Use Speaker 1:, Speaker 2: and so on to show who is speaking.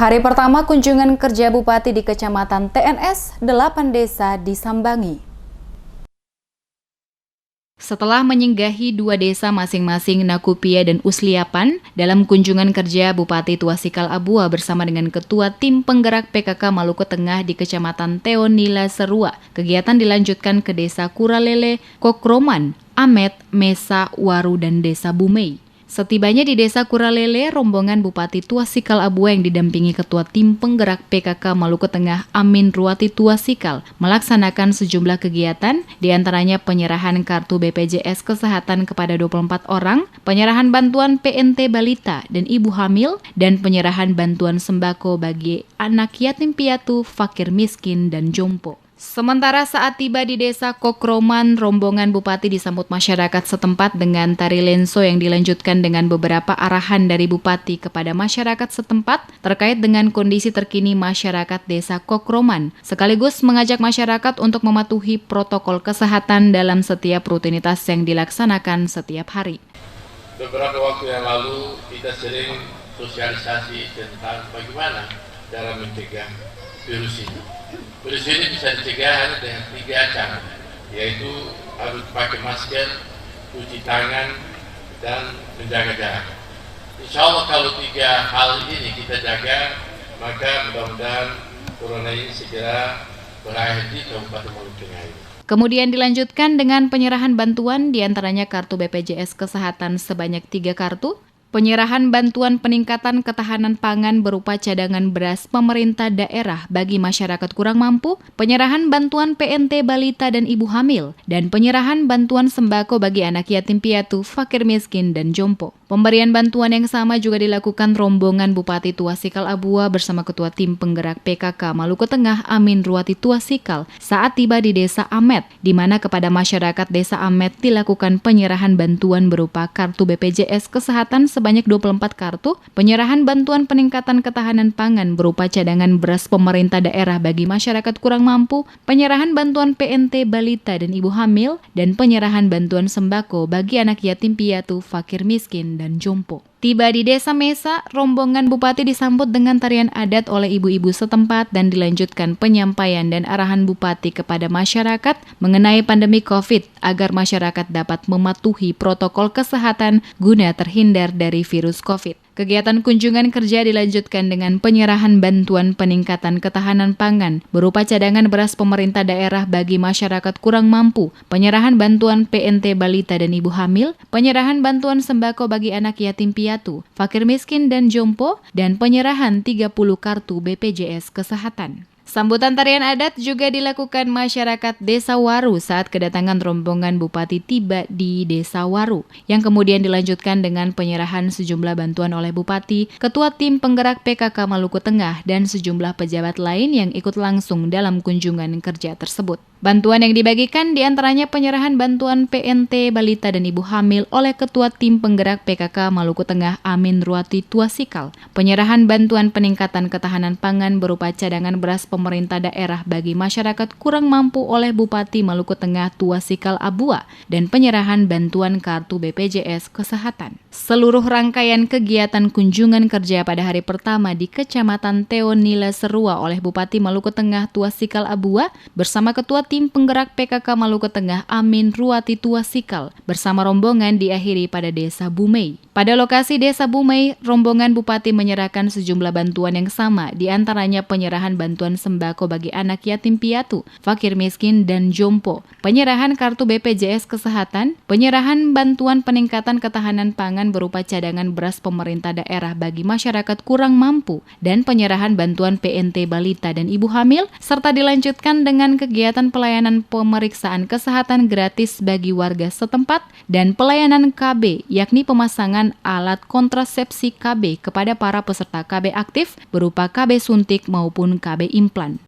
Speaker 1: Hari pertama kunjungan kerja Bupati di Kecamatan TNS, 8 desa disambangi. Setelah menyinggahi 2 desa masing-masing Nakupia dan Usliapan, dalam kunjungan kerja Bupati Tuasikal Abua bersama dengan Ketua Tim Penggerak PKK Maluku Tengah di Kecamatan Teonila Serua, kegiatan dilanjutkan ke Desa Kuralele, Kokroman, Amet, Mesa, Waru, dan Desa Bumei. Setibanya di Desa Kuralele, rombongan Bupati Tuasikal Abua yang didampingi Ketua Tim Penggerak PKK Maluku Tengah Amin Ruwati Tuasikal melaksanakan sejumlah kegiatan, diantaranya penyerahan kartu BPJS Kesehatan kepada 24 orang, penyerahan bantuan PNT Balita dan ibu hamil, dan penyerahan bantuan sembako bagi anak yatim piatu, fakir miskin, dan jompo. Sementara saat tiba di Desa Kokroman, rombongan Bupati disambut masyarakat setempat dengan tari lenso yang dilanjutkan dengan beberapa arahan dari Bupati kepada masyarakat setempat terkait dengan kondisi terkini masyarakat Desa Kokroman, sekaligus mengajak masyarakat untuk mematuhi protokol kesehatan dalam setiap rutinitas yang dilaksanakan setiap hari.
Speaker 2: Beberapa waktu yang lalu kita sering sosialisasi tentang bagaimana dalam mencegah virus ini. Virus ini bisa dicegah dengan 3 cara, yaitu harus pakai masker, cuci tangan, dan menjaga jarak. Insya Allah kalau 3 hal ini kita jaga, maka mudah-mudahan corona ini segera berakhir di Kabupaten Maluku Tengah ini.
Speaker 1: Kemudian dilanjutkan dengan penyerahan bantuan, diantaranya kartu BPJS Kesehatan sebanyak 3 kartu, penyerahan bantuan peningkatan ketahanan pangan berupa cadangan beras pemerintah daerah bagi masyarakat kurang mampu, penyerahan bantuan PNT Balita dan ibu hamil, dan penyerahan bantuan sembako bagi anak yatim piatu, fakir miskin, dan jompo. Pemberian bantuan yang sama juga dilakukan rombongan Bupati Tuasikal Abua bersama Ketua Tim Penggerak PKK Maluku Tengah Amin Ruwati Tuasikal saat tiba di Desa Amet, di mana kepada masyarakat Desa Amet dilakukan penyerahan bantuan berupa kartu BPJS Kesehatan sebanyak 24 kartu, penyerahan bantuan peningkatan ketahanan pangan berupa cadangan beras pemerintah daerah bagi masyarakat kurang mampu, penyerahan bantuan PNT Balita dan ibu hamil, dan penyerahan bantuan sembako bagi anak yatim piatu, fakir miskin, dan jompo. Tiba di Desa Mesa, rombongan Bupati disambut dengan tarian adat oleh ibu-ibu setempat dan dilanjutkan penyampaian dan arahan Bupati kepada masyarakat mengenai pandemi COVID agar masyarakat dapat mematuhi protokol kesehatan guna terhindar dari virus COVID. Kegiatan kunjungan kerja dilanjutkan dengan penyerahan bantuan peningkatan ketahanan pangan berupa cadangan beras pemerintah daerah bagi masyarakat kurang mampu, penyerahan bantuan PNT Balita dan ibu hamil, penyerahan bantuan sembako bagi anak yatim piatu, fakir miskin dan jompo, dan penyerahan 30 kartu BPJS Kesehatan. Sambutan tarian adat juga dilakukan masyarakat Desa Waru saat kedatangan rombongan Bupati tiba di Desa Waru, yang kemudian dilanjutkan dengan penyerahan sejumlah bantuan oleh Bupati, Ketua Tim Penggerak PKK Maluku Tengah, dan sejumlah pejabat lain yang ikut langsung dalam kunjungan kerja tersebut. Bantuan yang dibagikan diantaranya penyerahan bantuan PNT Balita dan ibu hamil oleh Ketua Tim Penggerak PKK Maluku Tengah Amin Ruwati Tuasikal, penyerahan bantuan peningkatan ketahanan pangan berupa cadangan beras pemerintah daerah bagi masyarakat kurang mampu oleh Bupati Maluku Tengah Tuasikal Abua, dan penyerahan bantuan kartu BPJS Kesehatan. Seluruh rangkaian kegiatan kunjungan kerja pada hari pertama di Kecamatan Teonila Serua oleh Bupati Maluku Tengah Tuasikal Abua bersama Ketua Tim Penggerak PKK Maluku Tengah Amin Ruwati Tuasikal bersama rombongan diakhiri pada Desa Bumei. Pada lokasi Desa Bumei, rombongan Bupati menyerahkan sejumlah bantuan yang sama, diantaranya penyerahan bantuan sembako bagi anak yatim piatu, fakir miskin, dan jompo, penyerahan kartu BPJS Kesehatan, penyerahan bantuan peningkatan ketahanan pangan berupa cadangan beras pemerintah daerah bagi masyarakat kurang mampu, dan penyerahan bantuan PNT Balita dan ibu hamil, serta dilanjutkan dengan kegiatan pelayanan pemeriksaan kesehatan gratis bagi warga setempat dan pelayanan KB, yakni pemasangan alat kontrasepsi KB kepada para peserta KB aktif berupa KB suntik maupun KB implan.